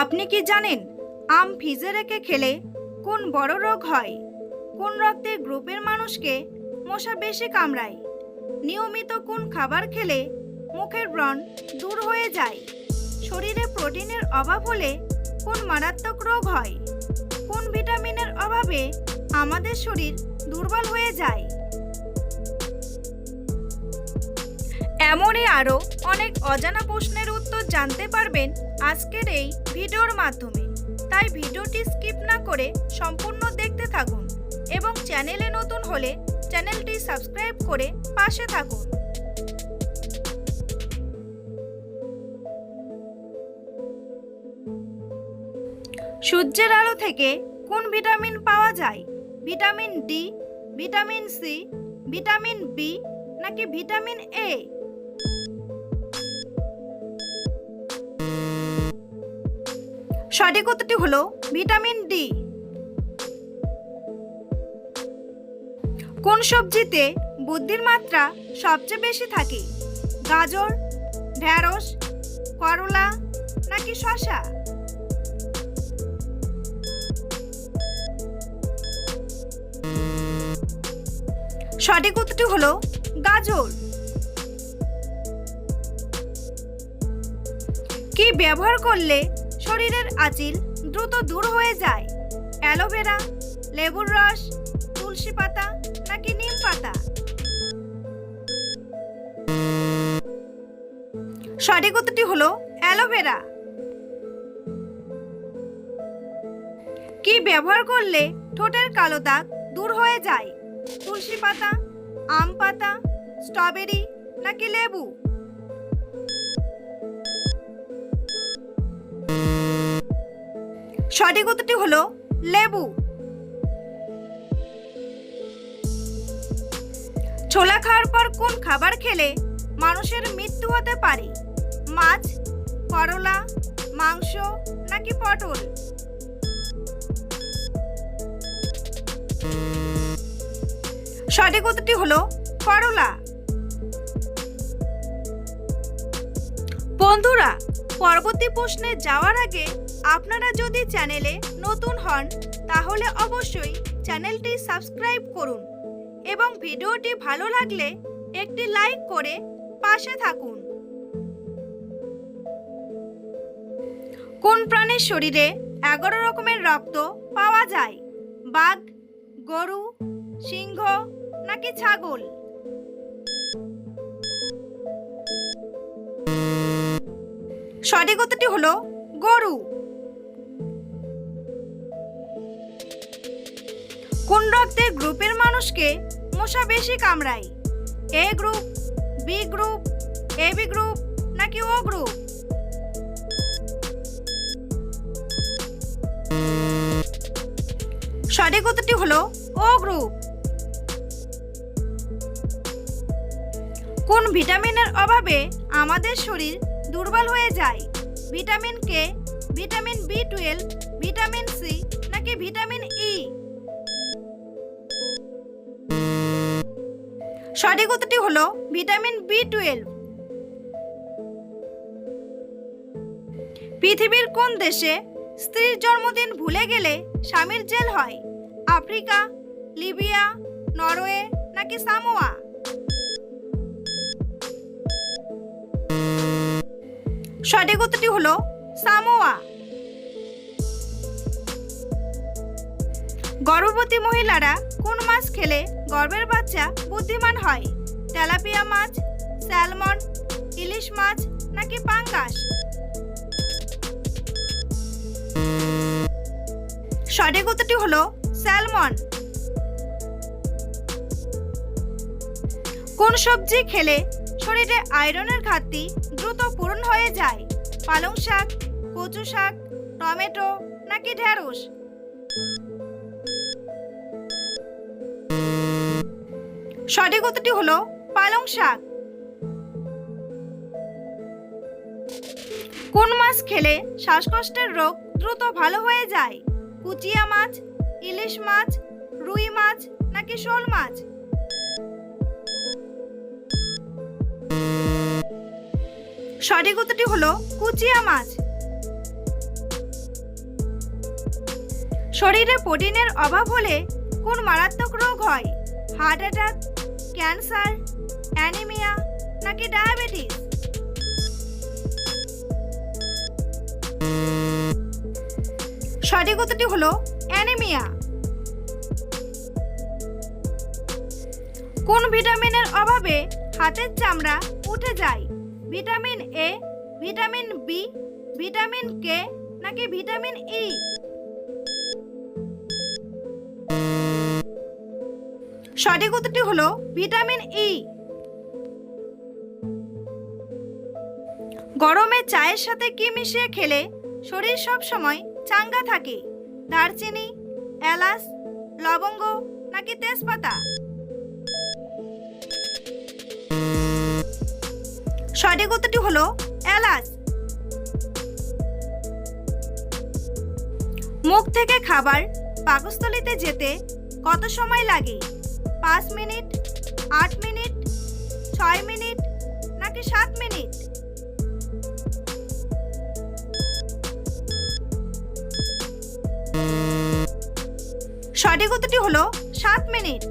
আপনি কি জানেন আম ভিজে রেখে খেলে কোন বড় রোগ হয়? কোন রক্তের গ্রুপের মানুষকে মশা বেশি কামড়ায়? নিয়মিত কোন খাবার খেলে মুখের ব্রণ দূর হয়ে যায়? শরীরে প্রোটিনের অভাব হলে কোন মারাত্মক রোগ হয়? কোন ভিটামিনের অভাবে আমাদের শরীর দুর্বল হয়ে যায়? এমনই আরও অনেক অজানা প্রশ্নের উত্তর জানতে পারবেন আজকের এই ভিডিওর মাধ্যমে। তাই ভিডিওটি স্কিপ না করে সম্পূর্ণ দেখতে থাকুন এবং চ্যানেলে নতুন হলে চ্যানেলটি সাবস্ক্রাইব করে পাশে থাকুন। সূর্যের আলো থেকে কোন ভিটামিন পাওয়া যায়? Vitamin D, vitamin C, vitamin B নাকি ভিটামিন এ? সঠিক উত্তরটি হলো ভিটামিন ডি। কোন সবজিতে বুদ্ধির মাত্রা সবচেয়ে বেশি থাকে? গাজর, ঢেঁড়স, করলা নাকি শসা? সঠিক উত্তরটি হলো গাজর। কি ব্যবহার করলে শরীরের আঁচিল দ্রুত দূর হয়ে যায়? অ্যালোভেরা, লেবুর রস, তুলসী পাতা নাকি নিম পাতা? সঠিক উত্তরটি হলো অ্যালোভেরা। কি ব্যবহার করলে ঠোঁটের কালো দাগ দূর হয়ে যায়? তুলসী পাতা, আম পাতা, স্ট্রবেরি নাকি লেবু? সঠিক উত্তরটি হলো লেবু। ছোলা খাওয়ার পর কোন খাবার খেলে মানুষের মৃত্যু হতে পারে? মাছ, করলা, মাংস নাকি পটল? সঠিক উত্তরটি হলো করলা। বন্ধুরা, পরবর্তী প্রশ্নে যাওয়ার আগে আপনারা যদি চ্যানেলে নতুন হন তাহলে অবশ্যই চ্যানেলটি সাবস্ক্রাইব করুন এবং ভিডিওটি ভালো লাগলে একটি লাইক করে পাশে থাকুন। কোন প্রাণীর শরীরে 11 রকমের রক্ত পাওয়া যায়? বাঘ, গরু, সিংহ নাকি ছাগল? সঠিক উত্তরটি হলো গরু। কোন রক্তের গ্রুপের মানুষকে মশা বেশি কামড়ায়? A group, B group, AB group নাকি ও গ্রুপ? সঠিক উত্তরটি হলো ও গ্রুপ। কোন ভিটামিনের অভাবে আমাদের শরীর দুর্বল হয়ে যায়? ভিটামিন কে, ভিটামিন বি12, ভিটামিন সি নাকি ভিটামিন ই? সঠিক উত্তরটি হলো ভিটামিন বি12। পৃথিবীর কোন দেশে স্ত্রীর জন্মদিন ভুলে গেলে স্বামীর জেল হয়? আফ্রিকা, লিবিয়া, নরওয়ে নাকি সামোয়া? সঠিক উত্তরটি হলো সামোয়া। গর্ভবতী মহিলারা কোন মাছ খেলে গর্ভের বাচ্চা বুদ্ধিমান হয়? তেলাপিয়া মাছ, স্যালমন, ইলিশ মাছ নাকি পাঙ্গাস? সঠিক উত্তরটি হলো স্যালমন। কোন সবজি খেলে শরীরে আয়রনের ঘাটতি দ্রুত পূরণ হয়ে যায়? পালং শাক, কচু শাক, টমেটো নাকি ঢেঁড়স? সঠিক উত্তরটি হলো পালং শাক। কোন মাছ খেলে শ্বাসকষ্টের রোগ দ্রুত ভালো হয়ে যায়? কুচিয়া মাছ, ইলিশ মাছ, রুই মাছ নাকি শোল মাছ? সঠিক উত্তরটি হলো কুচিয়া মাছ। শরীরে প্রোটিনের অভাব হলে কোন মারাত্মক রোগ হয়? হার্ট অ্যাটাক, ক্যান্সার, অ্যানিমিয়া নাকি ডায়াবেটিস? সঠিক উত্তরটি হলো অ্যানিমিয়া। কোন ভিটামিনের অভাবে হাতের চামড়া উঠে যায়? Vitamin A, vitamin B, vitamin K নাকি ভিটামিন ই? সঠিক উত্তরটি হলো ভিটামিন ই। গরমে চায়ের সাথে কি মিশিয়ে খেলে শরীর সব সময় চাঙ্গা থাকে? দারচিনি, এলাচ, লবঙ্গ নাকি তেজপাতা? সঠিক উত্তরটি হলো এলাচ। মুখ থেকে খাবার পাকস্থলীতে যেতে কত সময় লাগে? 5 মিনিট, 8 মিনিট, 6 মিনিট নাকি 7 মিনিট? সঠিক উত্তরটি হলো 7 মিনিট।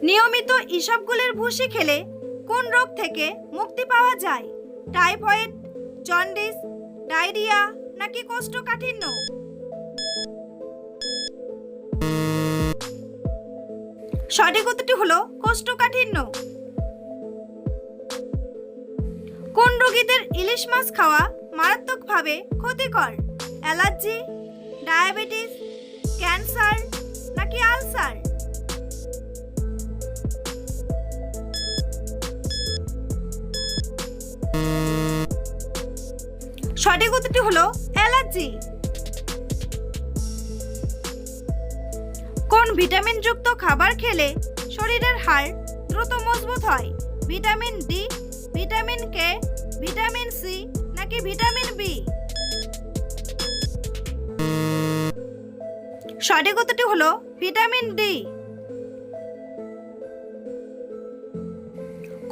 নিয়মিত ইসবগুলের ভুসি খেলে কোন রোগ থেকে মুক্তি পাওয়া যায়? টাইফয়েড, জন্ডিস, ডায়রিয়া নাকি কোষ্ঠকাঠিন্য? সঠিক উত্তরটি হলো কোষ্ঠকাঠিন্য। কোন রোগীদের ইলিশ মাছ খাওয়া মারাত্মকভাবে ক্ষতিকর? অ্যালার্জি, ডায়াবেটিস, ক্যান্সার নাকি আলসার? সঠিক উত্তরটি হলো অ্যালার্জি। কোন ভিটামিনযুক্ত খাবার খেলে শরীরের হাড় দ্রুত মজবুত হয়? Vitamin D, vitamin K, vitamin C নাকি ভিটামিন বি? সঠিক উত্তরটি হলো ভিটামিন ডি।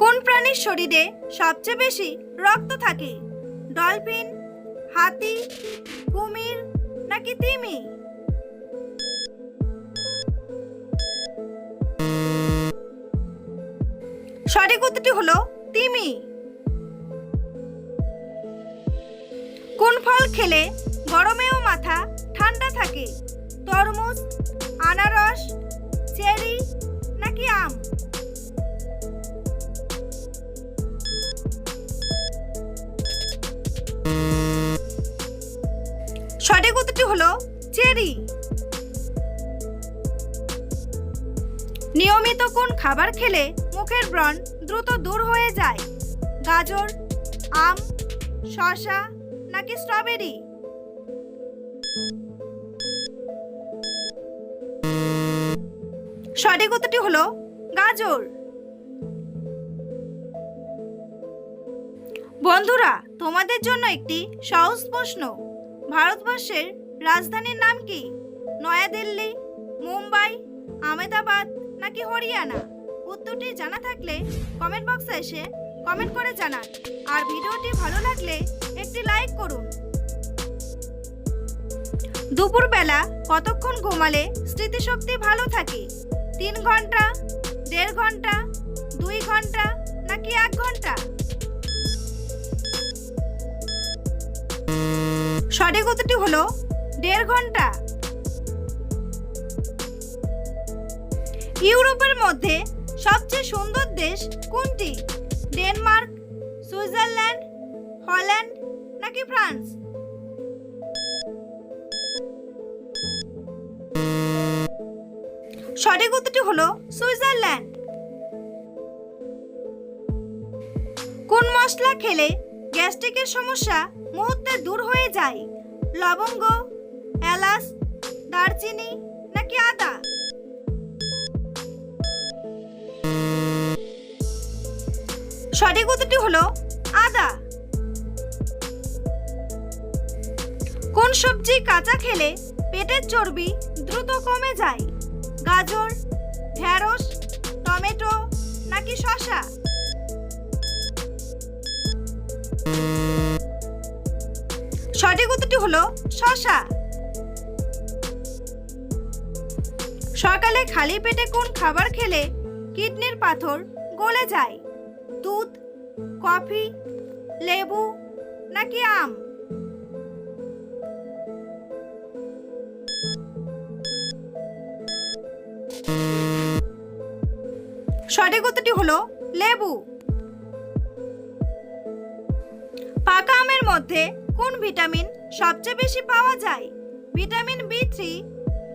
কোন প্রাণীর শরীরে সবচেয়ে বেশি রক্ত থাকে? ডলফিন, হাতি, কুমির নাকি তিমি? সঠিক উত্তরটি হলো তিমি। কোন ফল খেলে গরমেও মাথা ঠান্ডা থাকে? তরমুজ, আনারস, চেরি নাকি আম? সঠিক উত্তরটি হলো চেরি। নিয়মিত কোন খাবার খেলে মুখের ব্রণ দ্রুত দূর হয়ে যায়? গাজর, আম, শসা নাকি স্ট্রবেরি? সঠিক উত্তরটি হলো গাজর। বন্ধুরা, তোমাদের জন্য একটি সহজ প্রশ্ন। ভারতবর্ষের রাজধানীর নাম কি? নয়াদিল্লি, মুম্বাই, আহমেদাবাদ নাকি হরিয়ানা? উত্তরটি জানা থাকলে কমেন্ট বক্সে এসে কমেন্ট করে জানান। আর ভিডিওটি ভালো লাগলে একটি লাইক করুন। দুপুরবেলা কতক্ষণ ঘুমালে স্মৃতিশক্তি ভালো থাকে? 3 ঘন্টা, 1.5 ঘন্টা, 2 ঘন্টা নাকি 1 ঘন্টা? সঠিক উত্তরটি হলো 1.5 ঘন্টা। ইউরোপের মধ্যে সবচেয়ে সুন্দর দেশ কোনটি? ডেনমার্ক, সুইজারল্যান্ড, হল্যান্ড নাকি ফ্রান্স? সঠিক উত্তরটি হলো সুইজারল্যান্ড। কোন মশলা খেলে গ্যাস্ট্রিকের সমস্যা মুহূর্তে দূর হয়ে যায়? লবঙ্গ, এলাচ, দারচিনি নাকি আদা? সঠিক উত্তরটি হলো আদা। কোন সবজি কাঁচা খেলে পেটের চর্বি দ্রুত কমে যায়? গাজর, ঢেঁড়স, টমেটো নাকি শসা? সঠিক উত্তরটি হলো শসা। সকালে খালি পেটে কোন খাবার খেলে কিডনির পাথর গলে যায়? দুধ, কফি, লেবু নাকি আম? সঠিক উত্তরটি হলো লেবু। পাকা আমের মধ্যে কোন ভিটামিন সবচেয়ে বেশি পাওয়া যায়? Vitamin B3,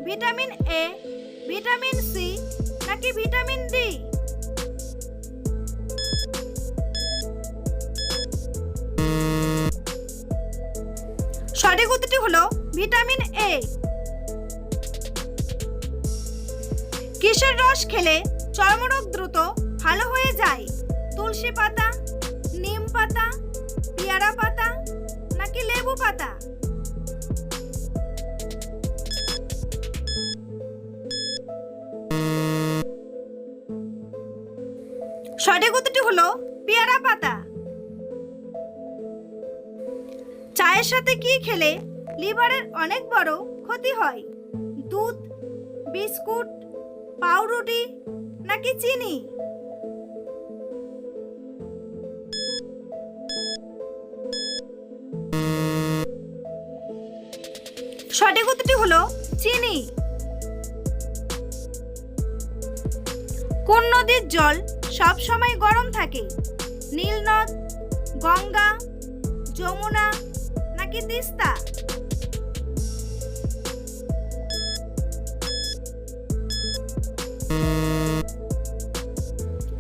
vitamin A, vitamin C নাকি ভিটামিন ডি? সঠিক উত্তরটি হলো ভিটামিন এ। কিসের রস খেলে চর্মরোগ দ্রুত ভালো হয়ে যায়? তুলসী পাতা, নিম পাতা, পেয়ারা পাতা নাকি লেবু পাতা? সঠিক উত্তরটি হলো পেয়ারা পাতা। চায়ের সাথে কি খেলে লিভারের অনেক বড় ক্ষতি হয়? দুধ, বিস্কুট, পাউরুটি নাকি চিনি? সঠিক উত্তরটি হলো চিনি। কোন নদীর জল সব সময় গরম থাকে? নীল নদ, গঙ্গা, যমুনা নাকি তিস্তা?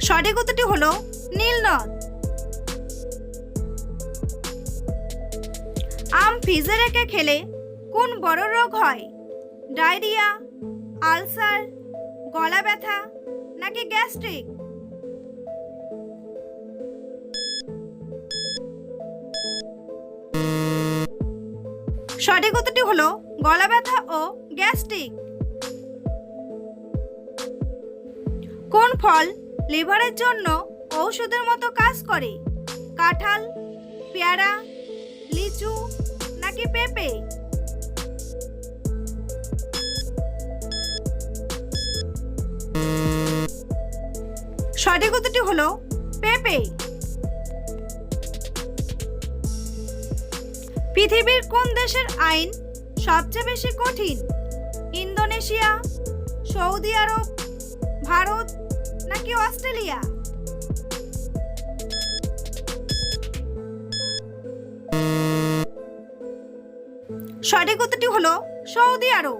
সঠিক উত্তরটি হলো নীল নদ। আম ফ্রিজে রেখে খেলে কোন বড় রোগ হয়? ডায়রিয়া, আলসার, গলা ব্যথা নাকি গ্যাস্ট্রিক? সঠিক উত্তরটি হলো গলা ব্যথা ও গ্যাস্ট্রিক। কোন ফল লিভারের জন্য ঔষধের মতো কাজ করে? কাঁঠাল, পেয়ারা, লিচু নাকি পেঁপে? সঠিক উত্তরটি হলো পেঁপে। পৃথিবীর কোন দেশের আইন সবচেয়ে বেশি কঠিন? ইন্দোনেশিয়া, সৌদি আরব, ভারত নাকি অস্ট্রেলিয়া? সঠিক উত্তরটি হলো সৌদি আরব।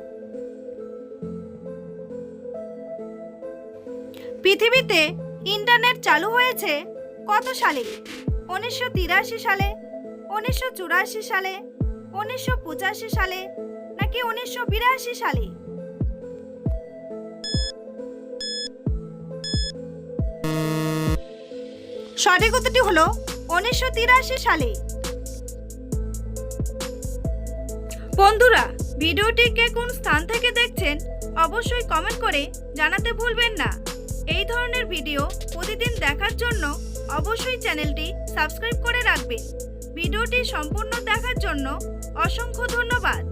পৃথিবীতে ইন্টারনেট চালু হয়েছে কত সালে? 1983 সালে, 1984 সালে, 1985 সালে নাকি 1982 সালে? সঠিক উত্তরটি হলো 1983 সালে। বন্ধুরা, ভিডিওটি কে কোন স্থান থেকে দেখছেন অবশ্যই কমেন্ট করে জানাতে ভুলবেন না। এই ধরনের ভিডিও প্রতিদিন দেখার জন্য অবশ্যই চ্যানেলটি সাবস্ক্রাইব করে রাখবেন। ভিডিওটি সম্পূর্ণ দেখার জন্য অসংখ্য ধন্যবাদ।